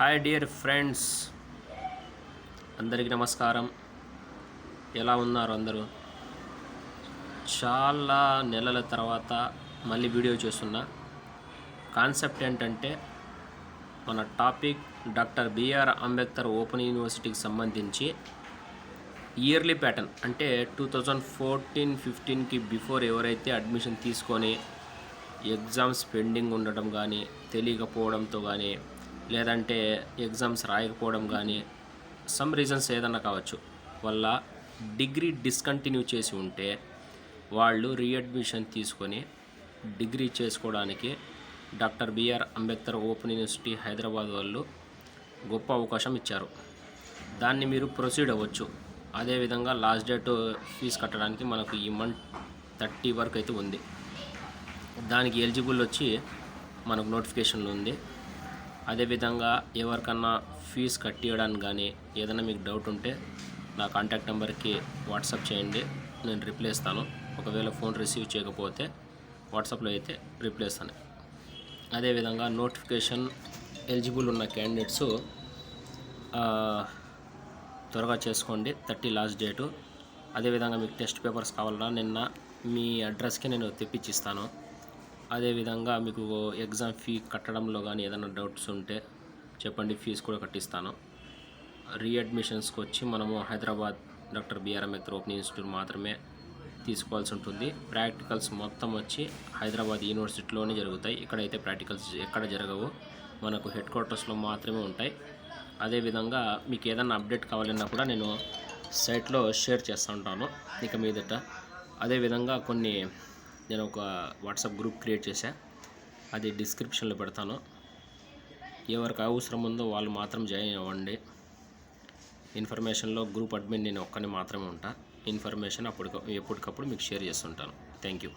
Hi dear friends, అందరికీ నమస్కారం. ఎలా ఉన్నారు అందరూ? చాలా నెలల తర్వాత మళ్ళీ వీడియో చేస్తున్నా. కాన్సెప్ట్ ఏంటంటే మన topic doctor B R Ambedkar open యూనివర్సిటీకి సంబంధించి ఇయర్లీ ప్యాటర్న్, అంటే 2014-15కి బిఫోర్ ఎవరైతే అడ్మిషన్ తీసుకొని ఎగ్జామ్స్ పెండింగ్ ఉండడం కానీ, తెలియకపోవడంతో కానీ, లేదంటే ఎగ్జామ్స్ రాయకపోవడం కానీ, సమ్ రీజన్స్ ఏదన్నా కావచ్చు, వల్ల డిగ్రీ డిస్కంటిన్యూ చేసి ఉంటే వాళ్ళు రీఅడ్మిషన్ తీసుకొని డిగ్రీ చేసుకోవడానికి doctor B R Ambedkar open university Hyderabad వాళ్ళు గొప్ప అవకాశం ఇచ్చారు. దాన్ని మీరు ప్రొసీడ్ అవ్వచ్చు. అదేవిధంగా లాస్ట్ డేట్ ఫీజు కట్టడానికి మనకు ఈ మంత్ 30 వరకు అయితే ఉంది. దానికి ఎలిజిబుల్ వచ్చి మనకు నోటిఫికేషన్లో ఉంది. అదేవిధంగా ఎవరికన్నా ఫీజు కట్టియడానికి కానీ ఏదైనా మీకు డౌట్ ఉంటే నా కాంటాక్ట్ నెంబర్కి వాట్సాప్ చేయండి, నేను రిప్లై ఇస్తాను. ఒకవేళ ఫోన్ రిసీవ్ చేయకపోతే వాట్సాప్లో అయితే రిప్లై ఇస్తాను. అదేవిధంగా నోటిఫికేషన్ ఎలిజిబుల్ ఉన్న క్యాండిడేట్స్ త్వరగా చేసుకోండి. 30 లాస్ట్ డేటు. అదేవిధంగా మీకు టెస్ట్ పేపర్స్ కావాలన్నా నిన్న మీ అడ్రస్కి నేను తెప్పించిస్తాను. అదేవిధంగా మీకు ఎగ్జామ్ ఫీ కట్టడంలో కానీ ఏదైనా డౌట్స్ ఉంటే చెప్పండి, ఫీజు కూడా కట్టిస్తాను. రీఅడ్మిషన్స్కి వచ్చి మనము Hyderabad doctor B R Ambedkar open institute మాత్రమే తీసుకోవాల్సి ఉంటుంది. ప్రాక్టికల్స్ మొత్తం వచ్చి హైదరాబాద్ యూనివర్సిటీలోనే జరుగుతాయి. ఇక్కడైతే ప్రాక్టికల్స్ ఎక్కడ జరగవు, మనకు హెడ్ క్వార్టర్స్లో మాత్రమే ఉంటాయి. అదేవిధంగా మీకు ఏదైనా అప్డేట్ కావాలన్నా కూడా నేను సైట్లో షేర్ చేస్తూ ఉంటాను ఇక మీదట. అదేవిధంగా నేను ఒక వాట్సాప్ గ్రూప్ క్రియేట్ చేశా, అది డిస్క్రిప్షన్లో పెడతాను. ఎవరికి అవసరం ఉందో వాళ్ళు మాత్రం జాయిన్ అవ్వండి. ఇన్ఫర్మేషన్లో గ్రూప్ అడ్మిన్ నేను ఒక్కని మాత్రమే ఉంటా. ఇన్ఫర్మేషన్ ఎప్పటికప్పుడు మీకు షేర్ చేస్తుంటాను. Thank you.